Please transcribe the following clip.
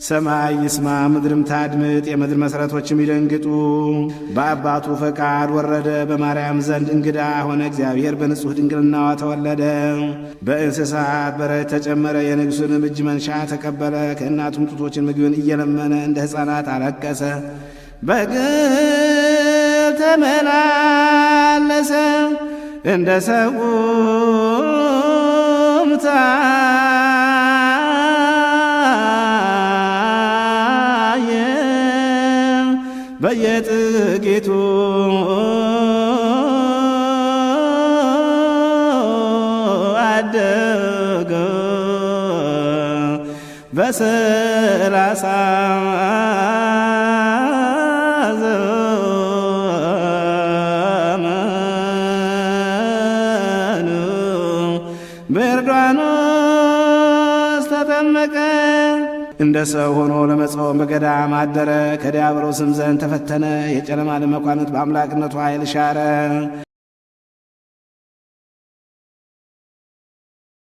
ሰማይ ይስማ ምድርም ታድምጥ የምድር መሠረቶችም ይደንግጡ። በአባቱ ፈቃድ ወረደ በማርያም ዘንድ እንግዳ ሆነ። እግዚአብሔር በንጹሕ ድንግልናዋ ተወለደ። በእንስሳት በረት ተጨመረ። የንጉሥንም እጅ መንሻ ተቀበለ። ከእናቱም ጡቶችን ምግብን እየለመነ እንደ ሕፃናት አለቀሰ። በግል ተመላለሰ እንደ ሰውም ታየ። በየጥቂቱ አደገ። በ30 በዮርዳኖስ ተጠመቀ። እንደ ሰው ሆኖ ለመጾም በገዳም አደረ። ከዲያብሎስም ዘንድ ተፈተነ። የጨለማ መኳንንት በአምላክነቱ ኃይል ሻረ።